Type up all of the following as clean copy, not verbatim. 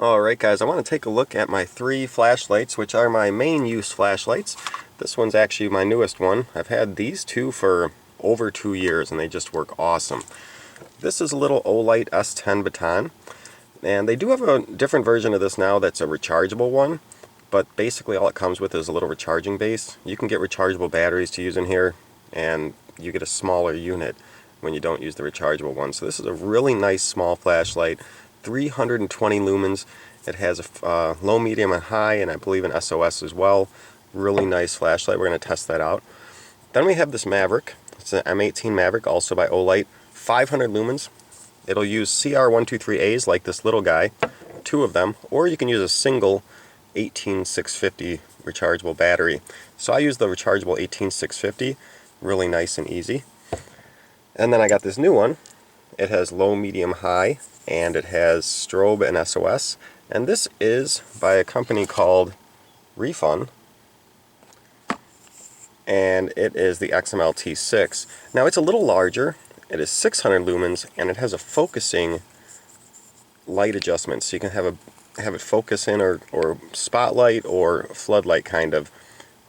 Alright guys, I want to take a look at my 3 flashlights, which are my main use flashlights. This one's actually my newest one. I've had these two for over 2 years and they just work awesome. This is a little Olight S10 Baton, and they do have a different version of this now that's a rechargeable one, but basically all it comes with is a little recharging base. You can get rechargeable batteries to use in here, and you get a smaller unit when you don't use the rechargeable one. So this is a really nice small flashlight. 320 lumens. It has a low, medium, and high, and I believe an SOS as well. Really nice flashlight. We're going to test that out. Then we have this Maverick. It's an M18 Maverick, also by Olight. 500 lumens. It'll use CR123As like this little guy, 2 of them, or you can use a single 18650 rechargeable battery. So I use the rechargeable 18650. Really nice and easy. And then I got this new one. It has low, medium, high, and it has strobe and SOS. And this is by a company called Refun, and it is the XML-T6. Now it's a little larger. It is 600 lumens, and it has a focusing light adjustment, so you can have it focus in or spotlight or floodlight kind of.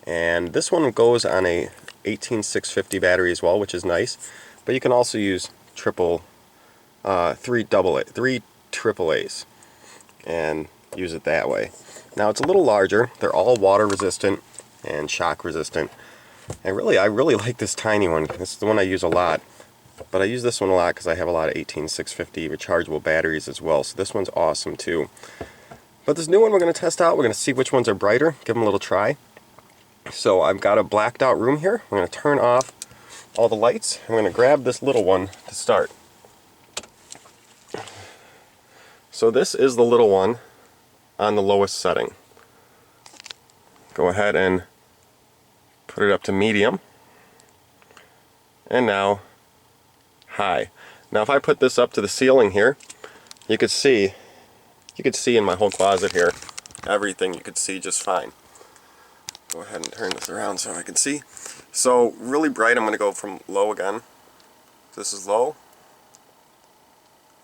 And this one goes on a 18650 battery as well, which is nice. But you can also use three AAAs and use it that way. Now it's a little larger. They're all water resistant and shock resistant. And I really like this tiny one. This is the one I use a lot. But I use this one a lot because I have a lot of 18650 rechargeable batteries as well. So this one's awesome too. But this new one we're going to test out. We're going to see which ones are brighter. Give them a little try. So I've got a blacked out room here. I'm going to turn off all the lights. I'm going to grab this little one to start. So this is the little one on the lowest setting. Go ahead and put it up to medium. And now high. Now if I put this up to the ceiling here, you could see in my whole closet here, everything you could see just fine. Go ahead and turn this around so I can see. So really bright. I'm going to go from low again. This is low.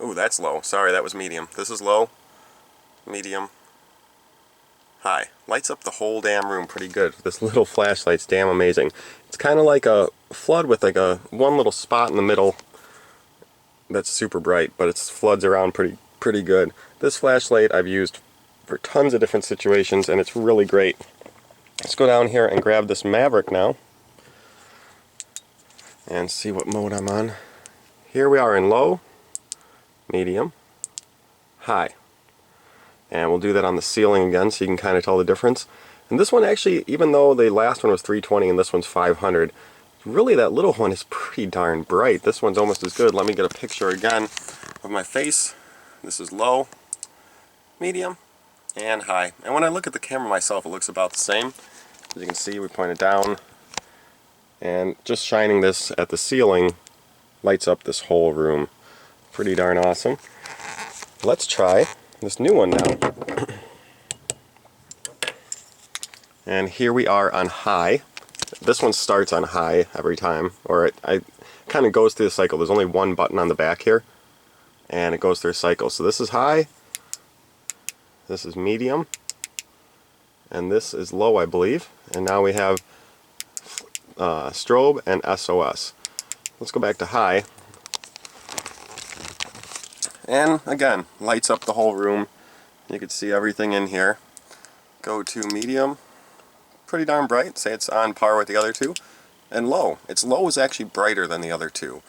Ooh, that's low. Sorry, that was medium. This is low, medium, high. Lights up the whole damn room pretty good. This little flashlight's damn amazing. It's kind of like a flood with like one little spot in the middle that's super bright, but it floods around pretty good. This flashlight I've used for tons of different situations, and it's really great. Let's go down here and grab this Maverick now and see what mode I'm on. Here we are in low, medium, high. And we'll do that on the ceiling again so you can kind of tell the difference. And this one actually, even though the last one was 320 and this one's 500, really that little one is pretty darn bright. This one's almost as good. Let me get a picture again of my face. This is low, medium, and high. And when I look at the camera myself, it looks about the same. As you can see, we point it down, and just shining this at the ceiling lights up this whole room. Pretty darn awesome. Let's try this new one now. And here we are on high. This one starts on high every time, or it kind of goes through the cycle. There's only one button on the back here, and it goes through a cycle. So this is high, this is medium, and this is low, I believe. And now we have strobe and SOS. Let's go back to high. And again, lights up the whole room. You can see everything in here. Go to medium. Pretty darn bright. Say it's on par with the other two. And low. Its low is actually brighter than the other two,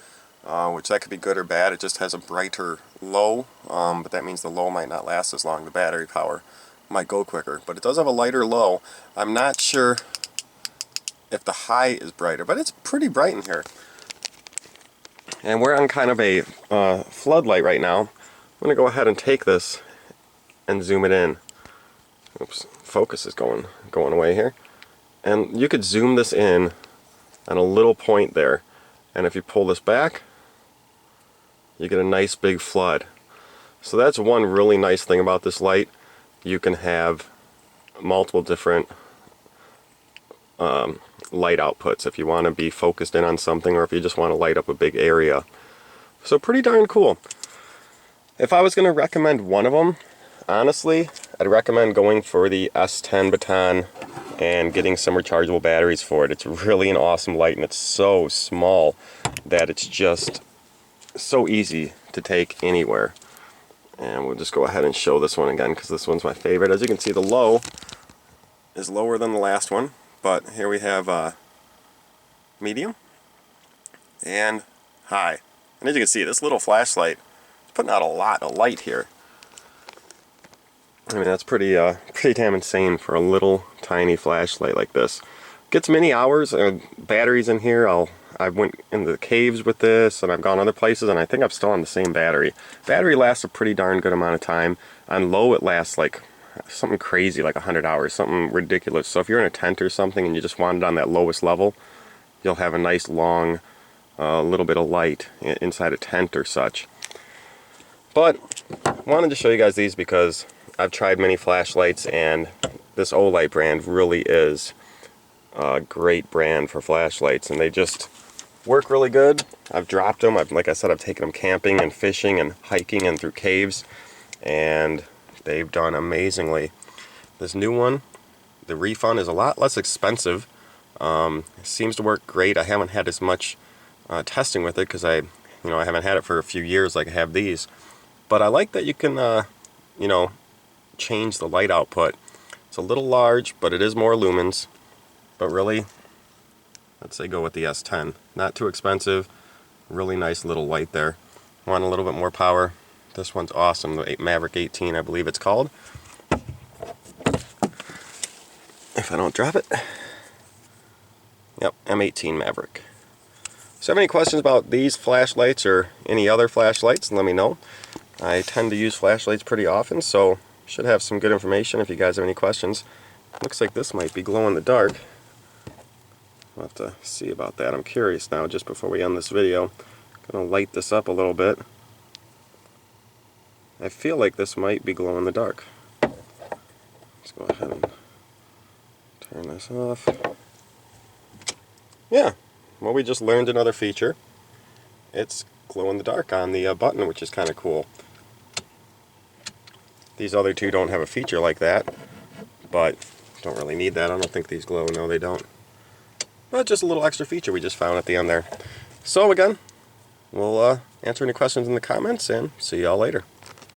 which that could be good or bad. It just has a brighter low, but that means the low might not last as long. The battery power might go quicker. But it does have a lighter low. I'm not sure if the high is brighter, but it's pretty bright in here. And we're on kind of a floodlight right now. I'm going to go ahead and take this and zoom it in. Oops, focus is going away here. And you could zoom this in on a little point there. And if you pull this back, you get a nice big flood. So that's one really nice thing about this light. You can have multiple different light outputs if you want to be focused in on something, or if you just want to light up a big area. So pretty darn cool. If I was going to recommend one of them, honestly, I'd recommend going for the S10 Baton and getting some rechargeable batteries for it. It's really an awesome light, and it's so small that it's just so easy to take anywhere. And we'll just go ahead and show this one again because this one's my favorite. As you can see, the low is lower than the last one, but here we have medium and high. And as you can see, this little flashlight is putting out a lot of light here. I mean, that's pretty damn insane for a little tiny flashlight like this. Gets many hours. Batteries in here. I went into the caves with this, and I've gone other places, and I think I'm still on the same battery. Battery lasts a pretty darn good amount of time. On low, it lasts like something crazy, like 100 hours, something ridiculous. So if you're in a tent or something and you just want it on that lowest level, you'll have a nice long little bit of light inside a tent or such. But I wanted to show you guys these because I've tried many flashlights, and this Olight brand really is a great brand for flashlights, and they just work really good. I've dropped them. Like I said, I've taken them camping and fishing and hiking and through caves, and they've done amazingly. This new one, the Refun, is a lot less expensive. It seems to work great. I haven't had as much testing with it because I haven't had it for a few years like I have these. But I like that you can, change the light output. It's a little large, but it is more lumens. But really, let's say go with the S10. Not too expensive. Really nice little light there. Want a little bit more power? This one's awesome. The Maverick 18, I believe it's called. If I don't drop it. Yep, M18 Maverick. So if you have any questions about these flashlights or any other flashlights, let me know. I tend to use flashlights pretty often, so should have some good information if you guys have any questions. Looks like this might be glow in the dark. We'll have to see about that. I'm curious now, just before we end this video. I'm going to light this up a little bit. I feel like this might be glow in the dark. Let's go ahead and turn this off. Yeah, well, we just learned another feature. It's glow in the dark on the button, which is kind of cool. These other two don't have a feature like that, but don't really need that. I don't think these glow. No, they don't. But just a little extra feature we just found at the end there. So again, we'll answer any questions in the comments, and see y'all later.